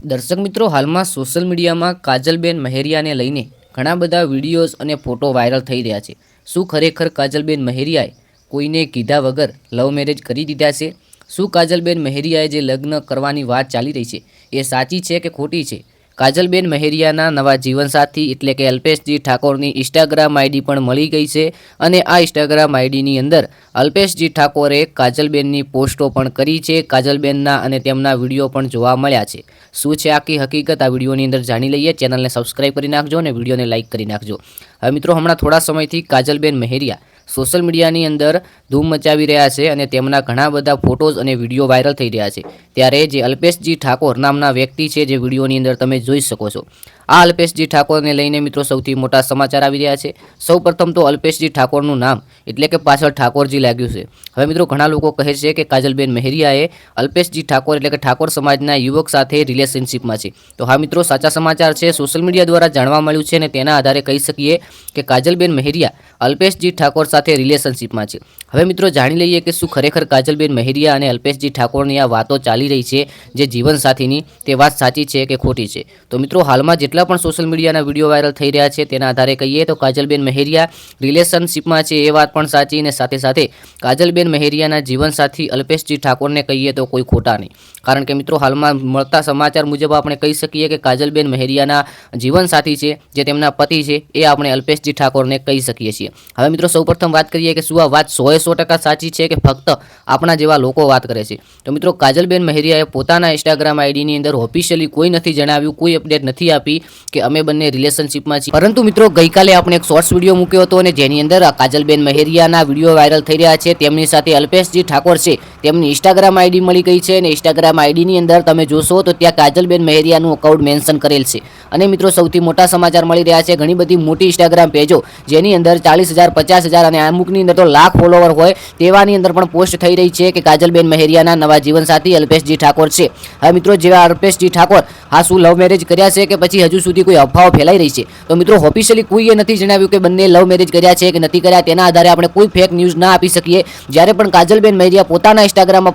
દર્શક મિત્રો, હાલમાં સોશિયલ મીડિયામાં કાજલબેન મહેરિયાને લઈને ઘણા બધા વિડીયોઝ અને ફોટો વાયરલ થઈ રહ્યા છે। શું ખરેખર કાજલબેન મહેરિયાએ કોઈને કીધા વગર લવ મેરેજ કરી દીધા છે? શું કાજલબેન મહેરિયાએ જે લગ્ન કરવાની વાત ચાલી રહી છે એ સાચી છે કે ખોટી છે? કાજલબેન મહેરિયાના નવા જીવનસાથી એટલે કે અલ્પેશજી ઠાકોરની ઇન્સ્ટાગ્રામ આઈડી પણ મળી ગઈ છે અને આ ઇન્સ્ટાગ્રામ આઈડીની અંદર અલ્પેશજી ઠાકોરે કાજલબેનની પોસ્ટો પણ કરી છે। કાજલબેનના અને તેમના વિડીયો પણ જોવા મળ્યા છે। શું છે આખી હકીકત આ વિડીયોની અંદર જાણી લઈએ। ચેનલને સબસ્ક્રાઈબ કરી નાખજો અને વિડીયોને લાઇક કરી નાખજો। હવે મિત્રો, હમણાં થોડા સમયથી કાજલબેન મહેરિયા સોશિયલ મીડિયાની અંદર ધૂમ મચાવી રહ્યા છે અને તેમના ઘણા બધા ફોટોઝ અને વિડીયો વાયરલ થઈ રહ્યા છે। ત્યારે જે અલ્પેશજી ઠાકોર નામના વ્યક્તિ છે, જે વિડીયોની અંદર તમે જોઈ શકો છો, આ અલ્પેશજી ઠાકોરને લઈને મિત્રો સૌથી મોટા સમાચાર આવી રહ્યા છે। સૌપ્રથમ તો અલ્પેશજી ઠાકોરનું નામ એટલે કે પાછળ ઠાકોરજી લાગ્યું છે। હવે મિત્રો, ઘણા લોકો કહે છે કે કાજલબેન મહેરિયાએ અલ્પેશજી ઠાકોર એટલે કે ઠાકોર સમાજના યુવક સાથે રિલેશનશિપમાં છે। તો હા મિત્રો, સાચા સમાચાર છે, સોશિયલ મીડિયા દ્વારા જાણવા મળ્યું છે અને તેના આધારે કહી શકીએ કે કાજલબેન મહેરિયા અલ્પેશજી ઠાકોર સાથે રિલેશનશિપમાં છે। હવે મિત્રો, જાણી લઈએ કે શું ખરેખર કાજલબેન મહેરિયા અને અલ્પેશજી ઠાકોરની આ વાતો ચાલી રહી છે જે જીવનસાથીની, તે વાત સાચી છે કે ખોટી છે? તો મિત્રો, હાલમાં જેટલા પણ સોશિયલ મીડિયાના વિડીયો વાયરલ થઈ રહ્યા છે તેના આધારે કહીએ તો કાજલબેન મહેરિયા રિલેશનશિપમાં છે એ વાત પણ સાચી, અને સાથે સાથે કાજલબેન મહેરિયાના જીવનસાથી અલ્પેશજી ઠાકોરને કહીએ તો કોઈ ખોટા નહીં। કારણ કે મિત્રો, હાલમાં મળતા સમાચાર મુજબ આપણે કહી શકીએ કે કાજલબેન મહેરિયાના જીવનસાથી છે, જે તેમના પતિ છે, એ આપણે અલ્પેશજી ઠાકોરને કહી શકીએ છીએ। હવે મિત્રો, સૌપ્રથમ વાત કરીએ કે શું આ વાત 100% સાચી છે કે ફક્ત આપણા જેવા લોકો વાત કરે છે? તો મિત્રો, કાજલબેન મહેરિયાએ પોતાના ઇન્સ્ટાગ્રામ આઈડીની અંદર ઓફિશિયલી કોઈ નથી જણાવ્યું, કોઈ અપડેટ નથી આપી કે અમે બંને રિલેશનશિપમાં છીએ। પરંતુ મિત્રો, ગઈકાલે આપણે એક શોર્ટ્સ વિડીયો મૂક્યો હતો અને જેની અંદર કાજલબેન મહેરિયાના વિડીયો વાયરલ થઈ રહ્યા છે। તેમની સાથે અલ્પેશજી ઠાકોર છે, તેમની ઇન્સ્ટાગ્રામ આઈડી મળી ગઈ છે અને ઇન્સ્ટાગ્રામ આઈડીની અંદર તમે જોશો તો ત્યાં કાજલબેન મહેરિયાનું અકાઉન્ટ મેન્શન કરેલ છે। અને મિત્રો, સૌથી મોટા સમાચાર મળી રહ્યા છે, ઘણી બધી મોટી ઇન્સ્ટાગ્રામ પેજો જેની અંદર 40,000, 50,000 અને અમુકની અંદર તો લાખ ફોલોવર હોય તેવાની અંદર પણ પોસ્ટ થઈ રહી છે કે કાજલબેન મહેરિયાના નવા જીવનસાથી અલ્પેશજી ઠાકોર છે। હવે મિત્રો, જેવા અલ્પેશજી ઠાકોર હા શું લવ મેરેજ કર્યા છે કે પછી હજુ સુધી કોઈ અફવાઓ ફેલાઈ રહી છે? તો મિત્રો, ઓફિશિયલી કોઈએ નથી જણાવ્યું કે બંને લવ મેરેજ કર્યા છે કે નથી કર્યા। તેના આધારે આપણે કોઈ ફેક ન્યૂઝ ના આપી શકીએ। જ્યારે પણ કાજલબેન મહેરિયા પોતાના ઇન્સ્ટાગ્રામ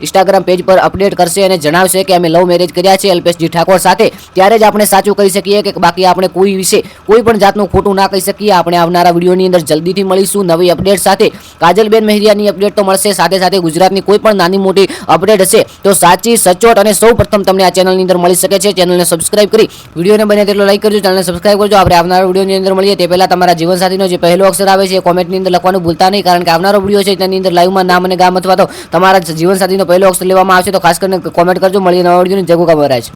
ઇન્સ્ટાગ્રામ પેજ પર અપડેટ કરશે અને જણાવશે કે અમે લવ મેરેજ કર્યા છે અલ્પેશજી ઠાકોર સાથે, ત્યારે જ આપણે સાચું કહી શકીએ કે બાકી આપણે કોઈ વિશે કોઈ પણ જાતનું ખોટું ના કહી શકીએ। આપણે આવનારા વિડીયોની અંદર જલ્દીથી મળીશું નવી અપડેટ સાથે। કાજલબેન મહેરિયાની અપડેટ તો મળશે, સાથે સાથે ગુજરાતની કોઈ પણ નાની મોટી અપડેટ હશે તો સાચી, સચોટ અને સૌ પ્રથમ તમને આ ચેનલની અંદર મળી શકે છે। ચેનલને સબસ્ક્રાઇબ કરી વિડીયોને બને તેટલો લાઈક કરજો, ચેનલને સબસ્ક્રાઇબ કરજો। આપણે આવનારા વિડીયોની અંદર મળીએ તે પહેલાં તમારા જીવનસાથીનો જે પહેલો અક્ષર આવે છે એ કોમેન્ટની અંદર લખવાનું ભૂલતા નહીં, કારણ કે આવનારો વિડીયો છે તેની અંદર લાઈવમાં નામ અને ગામ અથવા તો તમારા જીવનસાથીનો પહેલો અક્ષર લેવામાં આવશે, તો ખાસ કરીને કોમેન્ટ કરજો। મળીએ નવા વિડીયોની જય ગોગા મહારાજ।